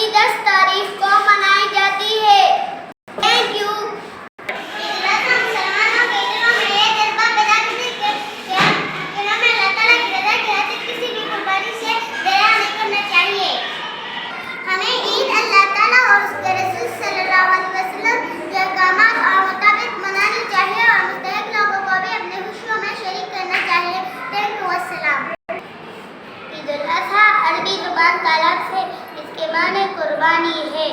की 10 तारीख को मनाई जाती है। Thank you. ईद उल अज़हा अरबी ज़ुबान का लफ्ज़ है, इसके माने कुर्बानी है।